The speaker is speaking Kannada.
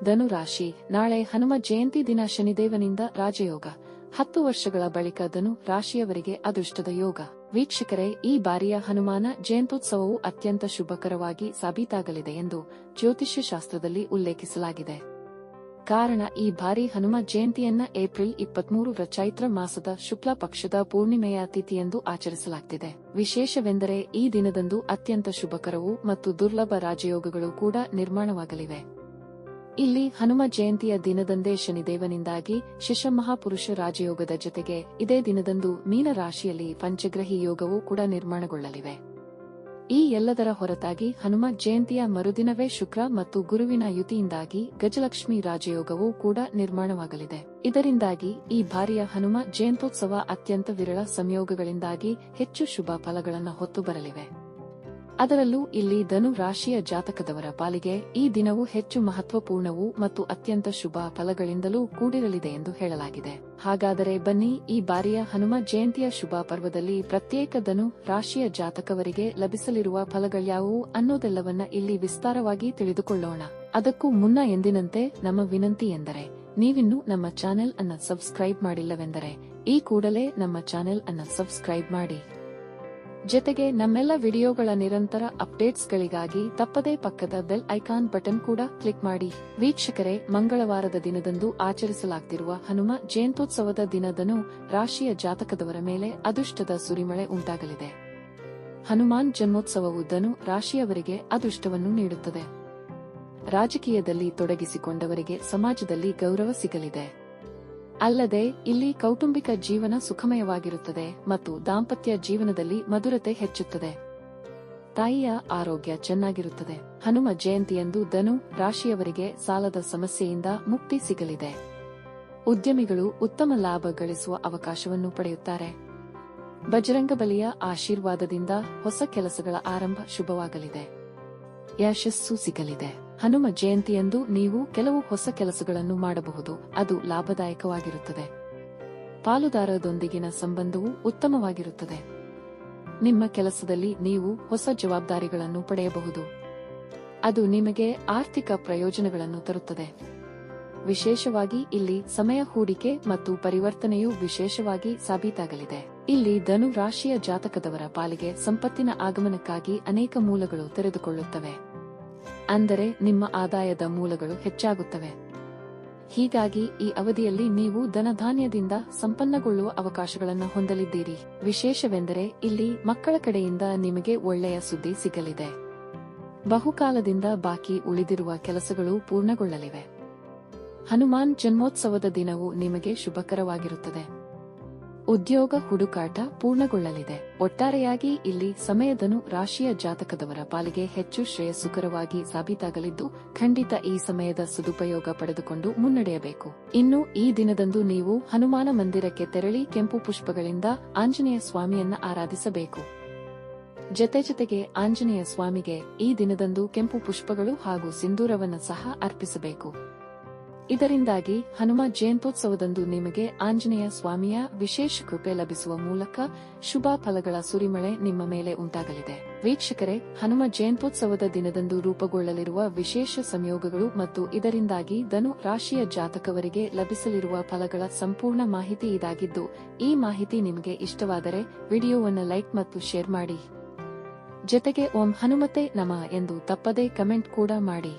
ಧನು ರಾಶಿ. ನಾಳೆ ಹನುಮ ಜಯಂತಿ ದಿನ. ಶನಿದೇವನಿಂದ ರಾಜಯೋಗ. 10 ವರ್ಷಗಳ ಬಳಿಕ ಧನು ರಾಶಿಯವರಿಗೆ ಅದೃಷ್ಟದ ಯೋಗ. ವೀಕ್ಷಕರೇ, ಈ ಬಾರಿಯ ಹನುಮಾನ ಜಯಂತ್ಯುತ್ಸವವು ಅತ್ಯಂತ ಶುಭಕರವಾಗಿ ಸಾಬೀತಾಗಲಿದೆ ಎಂದು ಜ್ಯೋತಿಷ್ಯ ಶಾಸ್ತ್ರದಲ್ಲಿ ಉಲ್ಲೇಖಿಸಲಾಗಿದೆ. ಕಾರಣ, ಈ ಬಾರಿ ಹನುಮ ಜಯಂತಿಯನ್ನ ಏಪ್ರಿಲ್ 23ರ ಚೈತ್ರ ಮಾಸದ ಶುಕ್ಲ ಪಕ್ಷದ ಪೂರ್ಣಿಮೆಯ ತಿಥಿಯಂದು ಆಚರಿಸಲಾಗುತ್ತಿದೆ. ವಿಶೇಷವೆಂದರೆ ಈ ದಿನದಂದು ಅತ್ಯಂತ ಶುಭಕರವೂ ಮತ್ತು ದುರ್ಲಭ ರಾಜಯೋಗಗಳು ಕೂಡ ನಿರ್ಮಾಣವಾಗಲಿವೆ. ಇಲ್ಲಿ ಹನುಮ ಜಯಂತಿಯ ದಿನದಂದೇ ಶನಿದೇವನಿಂದಾಗಿ ಶಿಶಮಹಾಪುರುಷ ರಾಜಯೋಗದ ಜೊತೆಗೆ ಇದೇ ದಿನದಂದು ಮೀನ ರಾಶಿಯಲ್ಲಿ ಪಂಚಗ್ರಹಿ ಯೋಗವೂ ಕೂಡ ನಿರ್ಮಾಣಗೊಳ್ಳಲಿವೆ. ಈ ಎಲ್ಲದರ ಹೊರತಾಗಿ ಹನುಮ ಜಯಂತಿಯ ಮರುದಿನವೇ ಶುಕ್ರ ಮತ್ತು ಗುರುವಿನ ಯುತಿಯಿಂದಾಗಿ ಗಜಲಕ್ಷ್ಮಿ ರಾಜಯೋಗವೂ ಕೂಡ ನಿರ್ಮಾಣವಾಗಲಿದೆ. ಇದರಿಂದಾಗಿ ಈ ಬಾರಿಯ ಹನುಮ ಜಯಂತ್ಯೋತ್ಸವ ಅತ್ಯಂತ ವಿರಳ ಸಂಯೋಗಗಳಿಂದಾಗಿ ಹೆಚ್ಚು ಶುಭ ಫಲಗಳನ್ನು ಹೊತ್ತು ಬರಲಿವೆ. ಅದರಲ್ಲೂ ಇಲ್ಲಿ ಧನು ರಾಶಿಯ ಜಾತಕದವರ ಪಾಲಿಗೆ ಈ ದಿನವು ಹೆಚ್ಚು ಮಹತ್ವಪೂರ್ಣವೂ ಮತ್ತು ಅತ್ಯಂತ ಶುಭ ಫಲಗಳಿಂದಲೂ ಕೂಡಿರಲಿದೆ ಎಂದು ಹೇಳಲಾಗಿದೆ. ಹಾಗಾದರೆ ಬನ್ನಿ, ಈ ಬಾರಿಯ ಹನುಮ ಜಯಂತಿಯ ಶುಭ ಪರ್ವದಲ್ಲಿ ಪ್ರತ್ಯೇಕ ಧನು ರಾಶಿಯ ಜಾತಕವರಿಗೆ ಲಭಿಸಲಿರುವ ಫಲಗಳ್ಯಾವುವು ಅನ್ನೋದೆಲ್ಲವನ್ನ ಇಲ್ಲಿ ವಿಸ್ತಾರವಾಗಿ ತಿಳಿದುಕೊಳ್ಳೋಣ. ಅದಕ್ಕೂ ಮುನ್ನ ಎಂದಿನಂತೆ ನಮ್ಮ ವಿನಂತಿ ಎಂದರೆ, ನೀವಿನ್ನೂ ನಮ್ಮ ಚಾನೆಲ್ ಅನ್ನ ಸಬ್ಸ್ಕ್ರೈಬ್ ಮಾಡಿಲ್ಲವೆಂದರೆ ಈ ಕೂಡಲೇ ನಮ್ಮ ಚಾನೆಲ್ ಅನ್ನ ಸಬ್ಸ್ಕ್ರೈಬ್ ಮಾಡಿ. ಜೊತೆಗೆ ನಮ್ಮೆಲ್ಲ ವಿಡಿಯೋಗಳ ನಿರಂತರ ಅಪ್ಡೇಟ್ಸ್ಗಳಿಗಾಗಿ ತಪ್ಪದೇ ಪಕ್ಕದ ಬೆಲ್ ಐಕಾನ್ ಬಟನ್ ಕೂಡ ಕ್ಲಿಕ್ ಮಾಡಿ. ವೀಕ್ಷಕರೇ, ಮಂಗಳವಾರದ ದಿನದಂದು ಆಚರಿಸಲಾಗುತ್ತಿರುವ ಹನುಮ ಜಯಂತ್ಯೋತ್ಸವದ ದಿನ ಧನು ರಾಶಿಯ ಜಾತಕದವರ ಮೇಲೆ ಅದೃಷ್ಟದ ಸುರಿಮಳೆ ಉಂಟಾಗಲಿದೆ. ಹನುಮಾನ್ ಜನ್ಮೋತ್ಸವವು ಧನು ರಾಶಿಯವರಿಗೆ ಅದೃಷ್ಟವನ್ನು ನೀಡುತ್ತದೆ. ರಾಜಕೀಯದಲ್ಲಿ ತೊಡಗಿಸಿಕೊಂಡವರಿಗೆ ಸಮಾಜದಲ್ಲಿ ಗೌರವ ಸಿಗಲಿದೆ. ಅಲ್ಲದೆ ಇಲ್ಲಿ ಕೌಟುಂಬಿಕ ಜೀವನ ಸುಖಮಯವಾಗಿರುತ್ತದೆ ಮತ್ತು ದಾಂಪತ್ಯ ಜೀವನದಲ್ಲಿ ಮಧುರತೆ ಹೆಚ್ಚುತ್ತದೆ. ತಾಯಿಯ ಆರೋಗ್ಯ ಚೆನ್ನಾಗಿರುತ್ತದೆ. ಹನುಮ ಜಯಂತಿಯಂದು ಧನು ರಾಶಿಯವರಿಗೆ ಸಾಲದ ಸಮಸ್ಯೆಯಿಂದ ಮುಕ್ತಿ ಸಿಗಲಿದೆ. ಉದ್ಯಮಿಗಳು ಉತ್ತಮ ಲಾಭ ಗಳಿಸುವ ಅವಕಾಶವನ್ನು ಪಡೆಯುತ್ತಾರೆ. ಬಜರಂಗಬಲಿಯ ಆಶೀರ್ವಾದದಿಂದ ಹೊಸ ಕೆಲಸಗಳ ಆರಂಭ ಶುಭವಾಗಲಿದೆ. ಯಶಸ್ಸು ಸಿಗಲಿದೆ. ಹನುಮ ಜಯಂತಿಯಂದು ನೀವು ಕೆಲವು ಹೊಸ ಕೆಲಸಗಳನ್ನು ಮಾಡಬಹುದು. ಅದು ಲಾಭದಾಯಕವಾಗಿರುತ್ತದೆ. ಪಾಲುದಾರರೊಂದಿಗಿನ ಸಂಬಂಧವು ಉತ್ತಮವಾಗಿರುತ್ತದೆ. ನಿಮ್ಮ ಕೆಲಸದಲ್ಲಿ ನೀವು ಹೊಸ ಜವಾಬ್ದಾರಿಗಳನ್ನು ಪಡೆಯಬಹುದು. ಅದು ನಿಮಗೆ ಆರ್ಥಿಕ ಪ್ರಯೋಜನಗಳನ್ನು ತರುತ್ತದೆ. ವಿಶೇಷವಾಗಿ ಇಲ್ಲಿ ಸಮಯ ಹೂಡಿಕೆ ಮತ್ತು ಪರಿವರ್ತನೆಯು ವಿಶೇಷವಾಗಿ ಸಾಬೀತಾಗಲಿದೆ. ಇಲ್ಲಿ ಧನು ರಾಶಿಯ ಜಾತಕದವರ ಪಾಲಿಗೆ ಸಂಪತ್ತಿನ ಆಗಮನಕ್ಕಾಗಿ ಅನೇಕ ಮೂಲಗಳು ತೆರೆದುಕೊಳ್ಳುತ್ತವೆ. ಅಂದರೆ ನಿಮ್ಮ ಆದಾಯದ ಮೂಲಗಳು ಹೆಚ್ಚಾಗುತ್ತವೆ. ಹೀಗಾಗಿ ಈ ಅವಧಿಯಲ್ಲಿ ನೀವು ಧನಧಾನ್ಯದಿಂದ ಸಂಪನ್ನಗೊಳ್ಳುವ ಅವಕಾಶಗಳನ್ನು ಹೊಂದಲಿದ್ದೀರಿ. ವಿಶೇಷವೆಂದರೆ ಇಲ್ಲಿ ಮಕ್ಕಳ ಕಡೆಯಿಂದ ನಿಮಗೆ ಒಳ್ಳೆಯ ಸುದ್ದಿ ಸಿಗಲಿದೆ. ಬಹುಕಾಲದಿಂದ ಬಾಕಿ ಉಳಿದಿರುವ ಕೆಲಸಗಳು ಪೂರ್ಣಗೊಳ್ಳಲಿವೆ. ಹನುಮಾನ್ ಜನ್ಮೋತ್ಸವದ ದಿನವು ನಿಮಗೆ ಶುಭಕರವಾಗಿರುತ್ತದೆ. ಉದ್ಯೋಗ ಹುಡುಕಾಟ ಪೂರ್ಣಗೊಳ್ಳಲಿದೆ. ಒಟ್ಟಾರೆಯಾಗಿ ಇಲ್ಲಿ ಸಮಯಧನು ರಾಶಿಯ ಜಾತಕದವರ ಪಾಲಿಗೆ ಹೆಚ್ಚು ಶ್ರೇಯಸ್ಸುಕರವಾಗಿ ಸಾಬೀತಾಗಲಿದ್ದು, ಖಂಡಿತ ಈ ಸಮಯದ ಸದುಪಯೋಗ ಪಡೆದುಕೊಂಡು ಮುನ್ನಡೆಯಬೇಕು. ಇನ್ನು ಈ ದಿನದಂದು ನೀವು ಹನುಮಾನ ಮಂದಿರಕ್ಕೆ ತೆರಳಿ ಕೆಂಪು ಪುಷ್ಪಗಳಿಂದ ಆಂಜನೇಯ ಸ್ವಾಮಿಯನ್ನ ಆರಾಧಿಸಬೇಕು. ಜೊತೆಗೆ ಆಂಜನೇಯ ಸ್ವಾಮಿಗೆ ಈ ದಿನದಂದು ಕೆಂಪು ಪುಷ್ಪಗಳು ಹಾಗೂ ಸಿಂಧೂರವನ್ನು ಸಹ ಅರ್ಪಿಸಬೇಕು. ಇದರಿಂದಾಗಿ ಹನುಮ ಜಯಂತ್ಯೋತ್ಸವದಂದು ನಿಮಗೆ ಆಂಜನೇಯ ಸ್ವಾಮಿಯ ವಿಶೇಷ ಕೃಪೆ ಲಭಿಸುವ ಮೂಲಕ ಶುಭ ಫಲಗಳ ಸುರಿಮಳೆ ನಿಮ್ಮ ಮೇಲೆ ಉಂಟಾಗಲಿದೆ. ವೀಕ್ಷಕರೇ, ಹನುಮ ಜಯಂತ್ಯೋತ್ಸವದ ದಿನದಂದು ರೂಪುಗೊಳ್ಳಲಿರುವ ವಿಶೇಷ ಸಂಯೋಗಗಳು ಮತ್ತು ಇದರಿಂದಾಗಿ ಧನು ರಾಶಿಯ ಜಾತಕವರಿಗೆ ಲಭಿಸಲಿರುವ ಫಲಗಳ ಸಂಪೂರ್ಣ ಮಾಹಿತಿ ಇದಾಗಿದ್ದು, ಈ ಮಾಹಿತಿ ನಿಮಗೆ ಇಷ್ಟವಾದರೆ ವಿಡಿಯೋವನ್ನು ಲೈಕ್ ಮತ್ತು ಶೇರ್ ಮಾಡಿ. ಜೊತೆಗೆ ಓಂ ಹನುಮತೆ ನಮಃ ಎಂದು ತಪ್ಪದೇ ಕಮೆಂಟ್ ಕೂಡ ಮಾಡಿ.